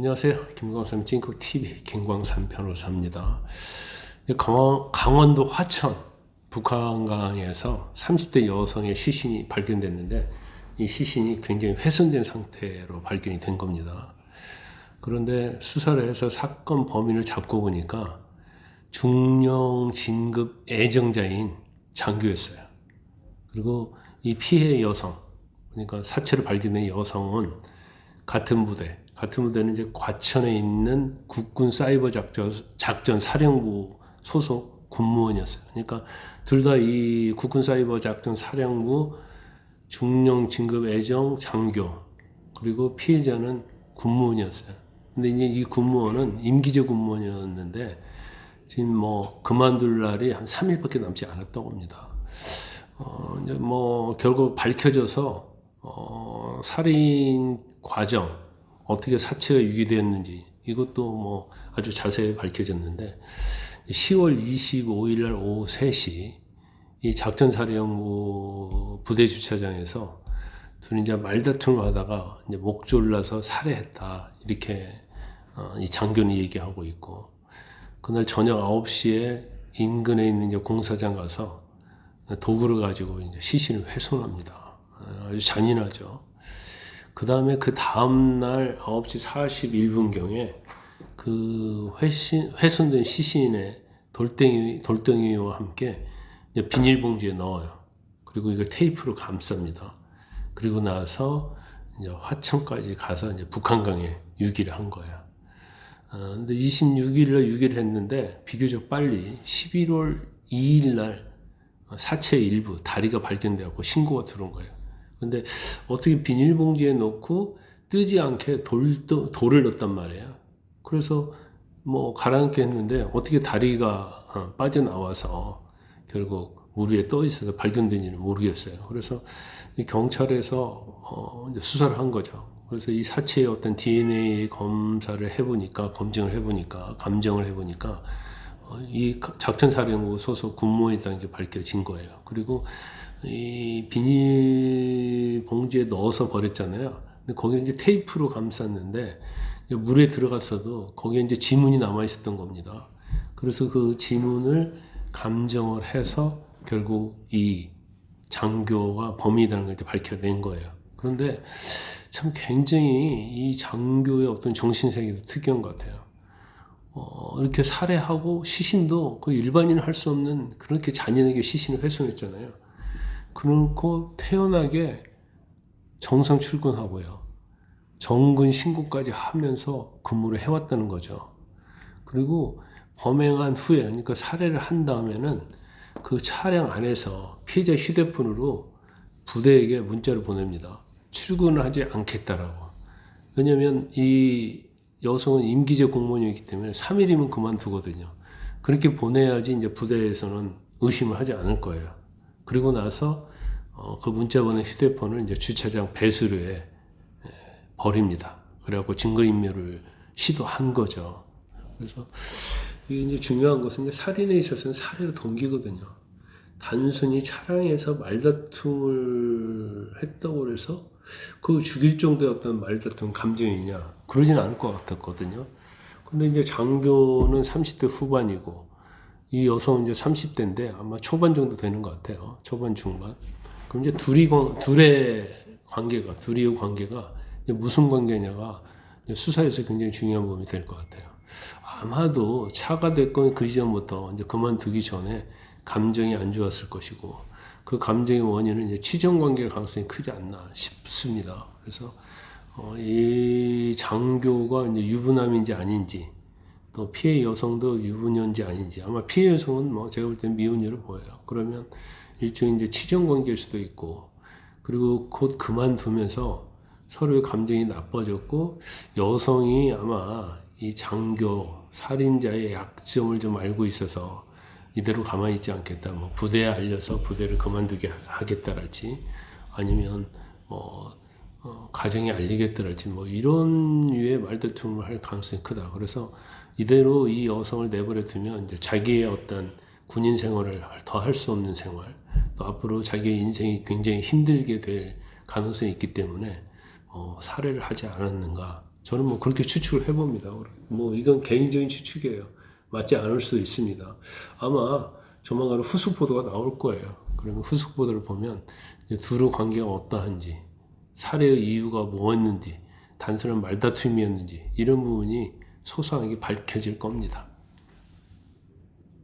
안녕하세요. 김광삼 찐콕TV 김광삼 변호사입니다. 강원도 화천 북한강에서 30대 여성의 시신이 발견됐는데 이 시신이 굉장히 훼손된 상태로 발견이 된 겁니다. 그런데 수사를 해서 사건 범인을 잡고 보니까 중령 진급 애정자인 장교였어요. 그리고 이 피해 여성, 그러니까 사체로 발견된 여성은 같은 부대는 이제 과천에 있는 국군 사이버 작전 사령부 소속 군무원이었어요. 그러니까 둘 다 이 국군 사이버 작전 사령부 중령 진급 애정 장교, 그리고 피해자는 군무원이었어요. 근데 이제 이 군무원은 임기제 군무원이었는데 지금 뭐 그만둘 날이 한 3일밖에 남지 않았다고 합니다. 이제 뭐 결국 밝혀져서 살인 과정, 어떻게 사체가 유기됐는지 이것도 뭐 아주 자세히 밝혀졌는데 10월 25일 날 오후 3시 이 작전사령부 부대 주차장에서 둘이 이제 말다툼을 하다가 이제 목 졸라서 살해했다, 이렇게 이 장교는 얘기하고 있고, 그날 저녁 9시에 인근에 있는 이제 공사장 가서 도구를 가지고 이제 시신을 훼손합니다. 아주 잔인하죠. 그 다음날 9시 41분경에 그 훼손된 시신의 돌덩이와 함께 이제 비닐봉지에 넣어요. 그리고 이걸 테이프로 감쌉니다. 그리고 나서 이제 화천까지 가서 이제 북한강에 유기를 한 거야. 근데 26일날 유기를 했는데 비교적 빨리 11월 2일날 사체의 일부, 다리가 발견되었고 신고가 들어온 거예요. 근데 어떻게 비닐봉지에 넣고 뜨지 않게 돌을 넣었단 말이에요. 그래서 뭐 가라앉게 했는데 어떻게 다리가 빠져나와서 결국 물 위에 떠 있어서 발견된지는 모르겠어요. 그래서 경찰에서 이제 수사를 한 거죠. 그래서 이 사체의 어떤 DNA 검증을 해보니까 이 작전사령부 소속 군무원이라는 게 밝혀진 거예요. 그리고 이 비닐 봉지에 넣어서 버렸잖아요. 근데 거기 이제 테이프로 감쌌는데 물에 들어갔어도 거기에 이제 지문이 남아 있었던 겁니다. 그래서 그 지문을 감정을 해서 결국 이 장교가 범인이라는 걸 밝혀낸 거예요. 그런데 참 굉장히 이 장교의 어떤 정신세계도 특이한 것 같아요. 이렇게 살해하고 시신도 그 일반인은 할 수 없는 그렇게 잔인하게 시신을 훼손했잖아요. 그렇고 태연하게 정상 출근하고요, 정근 신고까지 하면서 근무를 해왔다는 거죠. 그리고 범행한 후에, 그러니까 살해를 한 다음에는 그 차량 안에서 피해자 휴대폰으로 부대에게 문자를 보냅니다. 출근을 하지 않겠다라고. 왜냐면 이 여성은 임기제 공무원이기 때문에 3일이면 그만두거든요. 그렇게 보내야지 이제 부대에서는 의심을 하지 않을 거예요. 그리고 나서 그 문자 보낸 휴대폰을 이제 주차장 배수로에 버립니다. 그래갖고 증거인멸을 시도한 거죠. 그래서 이게 이제 중요한 것은 이제 살인에 있어서는 살해의 동기거든요. 단순히 차량에서 말다툼을 했다고 해서 그 죽일 정도의 어떤 말다툼 감정이냐, 그러진 않을 것 같았거든요. 근데 이제 장교는 30대 후반이고 이 여성은 이제 30대인데 아마 초반 정도 되는 것 같아요. 초반 중반. 그럼 이제 둘의 관계가 이제 무슨 관계냐가 수사에서 굉장히 중요한 부분이 될 것 같아요. 아마도 차가 됐건 그 이전부터 이제 그만두기 전에 감정이 안 좋았을 것이고, 그 감정의 원인은 이제 치정 관계일 가능성이 크지 않나 싶습니다. 그래서 이 장교가 이제 유부남인지 아닌지, 또 피해 여성도 유부녀인지 아닌지, 아마 피해 여성은 뭐 제가 볼 때는 미혼녀로 보여요. 그러면 일종의 이제 치정 관계일 수도 있고, 그리고 곧 그만두면서 서로의 감정이 나빠졌고, 여성이 아마 이 장교 살인자의 약점을 좀 알고 있어서 이대로 가만히 있지 않겠다, 뭐 부대에 알려서 부대를 그만두게 하겠다랄지, 아니면 가정에 알리겠다랄지, 뭐 이런 류의 말다툼을 할 가능성이 크다. 그래서 이대로 이 여성을 내버려 두면 이제 자기의 어떤 군인 생활을 더 할 수 없는 생활, 또 앞으로 자기의 인생이 굉장히 힘들게 될 가능성이 있기 때문에 살해를 하지 않았는가, 저는 뭐 그렇게 추측을 해봅니다. 뭐 이건 개인적인 추측이에요. 맞지 않을 수도 있습니다. 아마 조만간 후속 보도가 나올 거예요. 그러면 후속 보도를 보면 이제 둘의 관계가 어떠한지, 살해의 이유가 뭐였는지, 단순한 말다툼이었는지 이런 부분이 소소하게 밝혀질 겁니다.